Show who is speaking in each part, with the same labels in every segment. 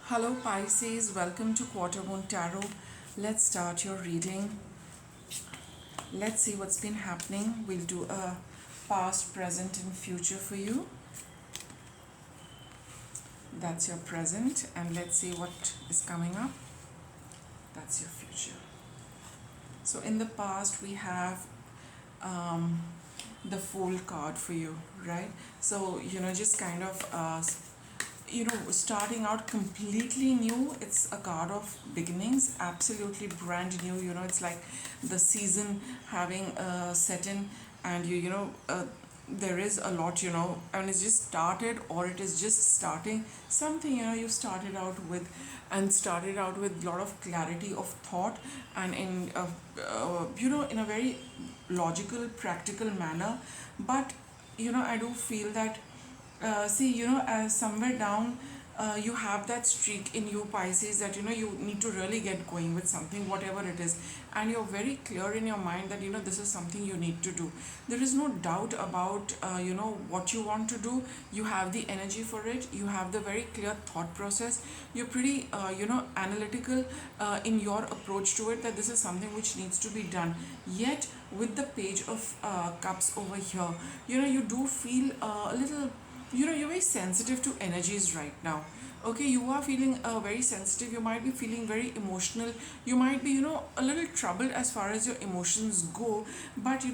Speaker 1: Hello Pisces, welcome to Quarter Moon Tarot. Let's start your reading. Let's see what's been happening. We'll do a past, present, and future for you. That's your present, and let's see what is coming up. That's your future. So, in the past, we have um, the Fool card for you, right? So, just kind of starting out completely new. It's a card of beginnings, absolutely brand new. It's like the season having set in, and there is a lot, and it's just started, or it is just starting something. You started out with a lot of clarity of thought, and in a very logical, practical manner. But I do feel that see, as somewhere down, you have that streak in you, Pisces, that you need to really get going with something, whatever it is, and you're very clear in your mind that this is something you need to do. There is no doubt about what you want to do. You have the energy for it. You have the very clear thought process. You're pretty analytical in your approach to it, that this is something which needs to be done. Yet with the Page of Cups over here, you do feel a little, you're very sensitive to energies right now. Okay, you are feeling very sensitive. You might be feeling very emotional. You might be a little troubled as far as your emotions go. But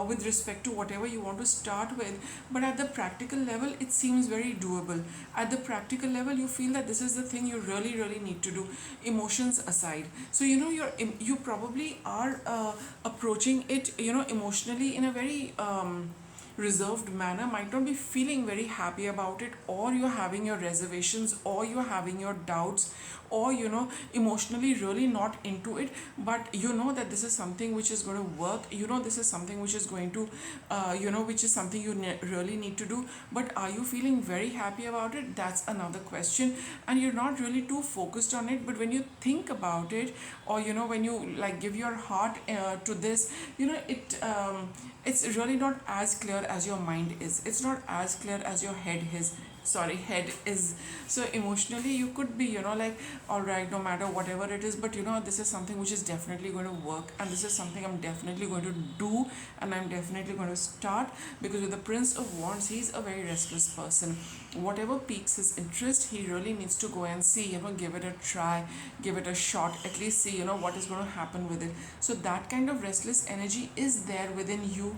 Speaker 1: with respect to whatever you want to start with, but at the practical level it seems very doable. At the practical level you feel that this is the thing you really really need to do, emotions aside. So you probably are approaching it emotionally in a very reserved manner, might not be feeling very happy about it, or you're having your reservations, or you're having your doubts, or emotionally really not into it. But that this is something which is going to work. This is something which is going to which is something you really need to do. But are you feeling very happy about it? That's another question. And you're not really too focused on it, but when you think about it, or when you like give your heart to this, it's really not as clear as your mind is. It's not as clear as your head is. So emotionally you could be like, all right, no matter whatever it is, but this is something which is definitely going to work, and this is something I'm definitely going to do, and I'm definitely going to start. Because with the Prince of Wands, he's a very restless person. Whatever piques his interest, he really needs to go and see, give it a try, give it a shot, at least see what is going to happen with it. So that kind of restless energy is there within you,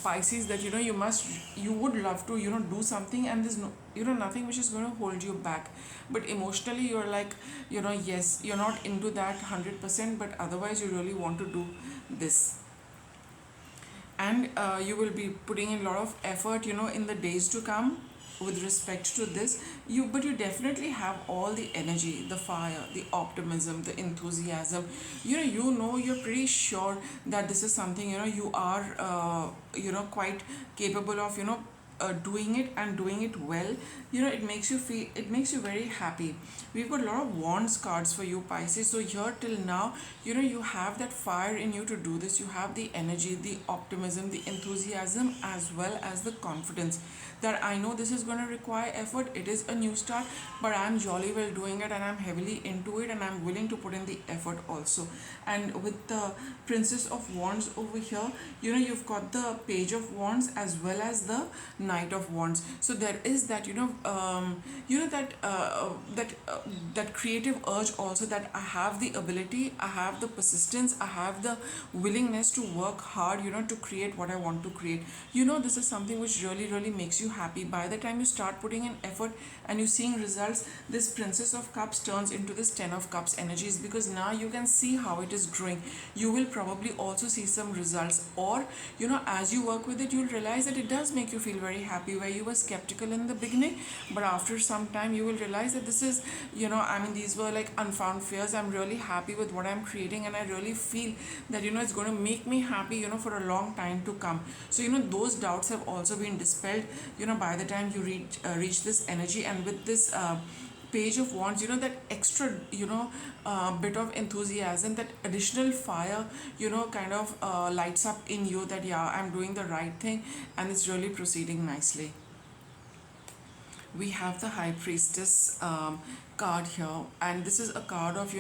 Speaker 1: Pisces, that you would love to do something, and there's no nothing which is going to hold you back. But emotionally you're like, yes, you're not into that 100%, but otherwise you really want to do this. And you will be putting in a lot of effort in the days to come with respect to this. But you definitely have all the energy, the fire, the optimism, the enthusiasm. You're pretty sure that this is something you are quite capable of doing it, and doing it well. It makes you very happy. We've got a lot of wands cards for you, Pisces. So here till now, you have that fire in you to do this. You have the energy, the optimism, the enthusiasm, as well as the confidence that I know this is going to require effort. It is a new start, but I'm jolly well doing it, and I'm heavily into it, and I'm willing to put in the effort also. And with the Princess of Wands over here, you've got the Page of Wands as well as the Knight of Wands. So there is that that creative urge also, that I have the ability, I have the persistence, I have the willingness to work hard to create what I want to create. This is something which really really makes you happy. By the time you start putting in effort and you seeing results, this Princess of Cups turns into this Ten of Cups energies, because now you can see how it is growing. You will probably also see some results, or as you work with it, you'll realize that it does make you feel very happy, where you were skeptical in the beginning, but after some time you will realize that this is these were like unfound fears. I'm really happy with what I'm creating, and I really feel that it's going to make me happy for a long time to come. So those doubts have also been dispelled by the time you reach this energy. And with this Page of Wands, that extra bit of enthusiasm, that additional fire kind of lights up in you, that yeah, I'm doing the right thing, and it's really proceeding nicely. We have the High Priestess card here, and this is a card of,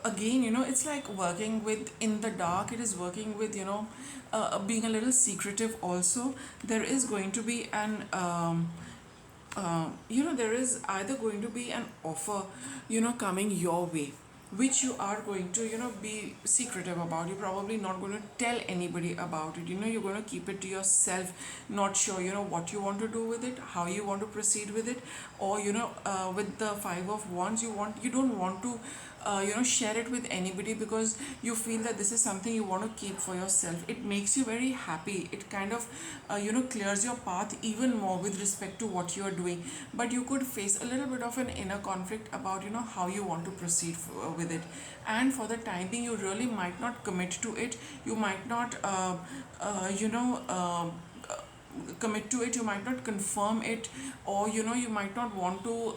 Speaker 1: again, it's like working with in the dark. It is working with, being a little secretive also. There is going to be an there is either going to be an offer, coming your way, which you are going to, be secretive about. You're probably not going to tell anybody about it. You're going to keep it to yourself, not sure, what you want to do with it, how you want to proceed with it, or, with the Five of Wands, you don't want to, share it with anybody because you feel that this is something you want to keep for yourself. It makes you very happy. It kind of, clears your path even more with respect to what you are doing. But you could face a little bit of an inner conflict about, how you want to proceed with it. And for the time being, you really might not commit to it. You might not, commit to it. You might not confirm it, or, you might not want to,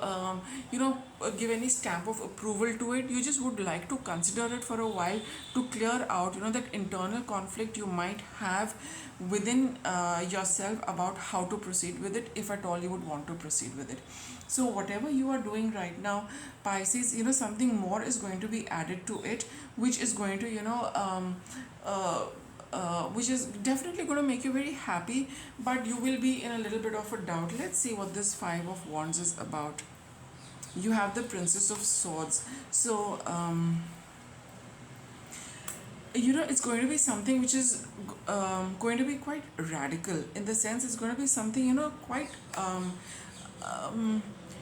Speaker 1: give any stamp of approval to it. You just would like to consider it for a while to clear out, that internal conflict you might have within yourself about how to proceed with it, if at all you would want to proceed with it. So whatever you are doing right now, Pisces, something more is going to be added to it, which is going to, which is definitely going to make you very happy, but you will be in a little bit of a doubt. Let's see what this Five of Wands is about. You have the Princess of Swords. So, it's going to be something which is going to be quite radical, in the sense it's going to be something, quite.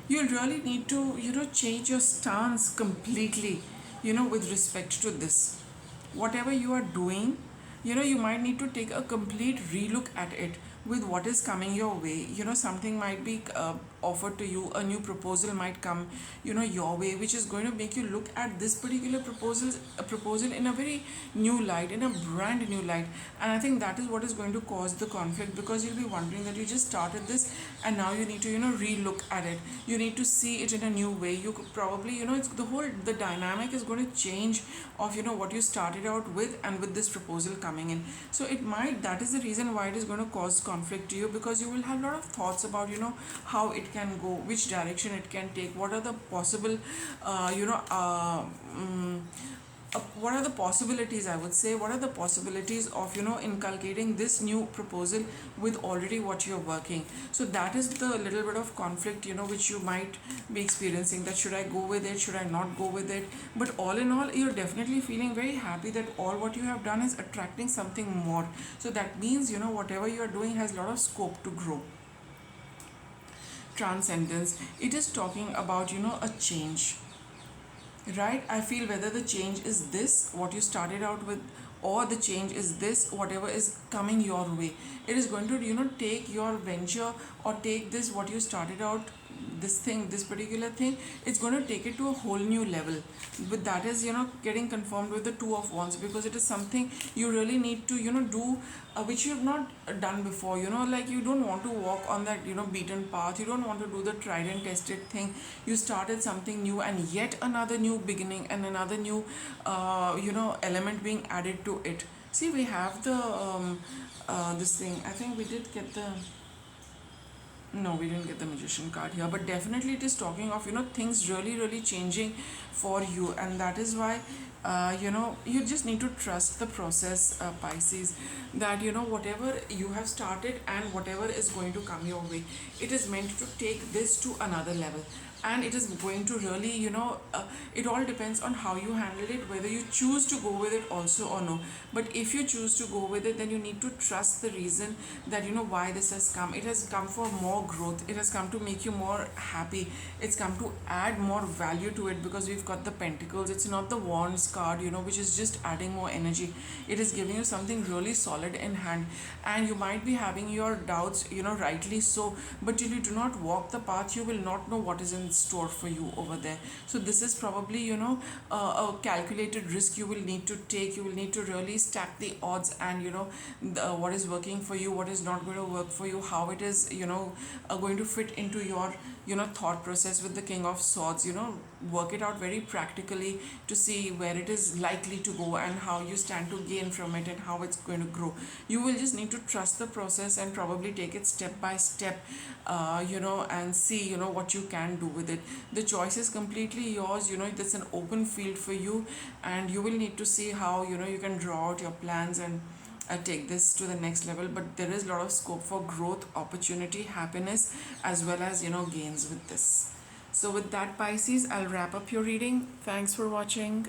Speaker 1: You'll really need to, change your stance completely, with respect to this. Whatever you are doing, you might need to take a complete relook at it with what is coming your way. Something might be offered to you, a new proposal might come, your way, which is going to make you look at this particular proposal in a very new light, in a brand new light. And I think that is what is going to cause the conflict, because you'll be wondering that you just started this and now you need to, relook at it. You need to see it in a new way. You could probably, it's the dynamic is going to change of, what you started out with, and with this proposal coming in. So that is the reason why it is going to cause conflict to you, because you will have a lot of thoughts about, how it can go, which direction it can take, what are the possible, what are the possibilities, I would say, what are the possibilities of, inculcating this new proposal with already what you're working. So that is the little bit of conflict, which you might be experiencing, that should I go with it, should I not go with it. But all in all, you're definitely feeling very happy that all what you have done is attracting something more. So that means, whatever you're doing has a lot of scope to grow. Transcendence, it is talking about, a change, right? I feel whether the change is this what you started out with, or the change is this whatever is coming your way, it is going to, take your venture, or take this what you started out, this particular thing, it's going to take it to a whole new level. But that is, getting confirmed with the Two of Wands, because it is something you really need to, do, which you have not done before. Like, you don't want to walk on that, beaten path. You don't want to do the tried and tested thing. You started something new, and yet another new beginning, and another new, element being added to it. See, we have the this thing. I think we did get the, no, we didn't get the Magician card here, but definitely it is talking of, things really, really changing for you, and that is why, you just need to trust the process, Pisces, that, whatever you have started and whatever is going to come your way, it is meant to take this to another level. And it is going to really, it all depends on how you handle it, whether you choose to go with it also or no. But if you choose to go with it, then you need to trust the reason that, why this has come. It has come for more growth. It has come to make you more happy. It's come to add more value to it, because we've got the Pentacles. It's not the Wands card, which is just adding more energy. It is giving you something really solid in hand. And you might be having your doubts, rightly so, but till you do not walk the path, you will not know what is in store for you over there. So this is probably, a calculated risk you will need to take. You will need to really stack the odds, and, what is working for you, what is not going to work for you, how it is, going to fit into your, thought process with the King of Swords. Work it out very practically to see where it is likely to go and how you stand to gain from it and how it's going to grow. You will just need to trust the process and probably take it step by step, and see, what you can do with it. The choice is completely yours. That's an open field for you, and you will need to see how, you can draw out your plans and take this to the next level. But there is a lot of scope for growth, opportunity, happiness, as well as, gains with this. So with that, Pisces, I'll wrap up your reading. Thanks for watching.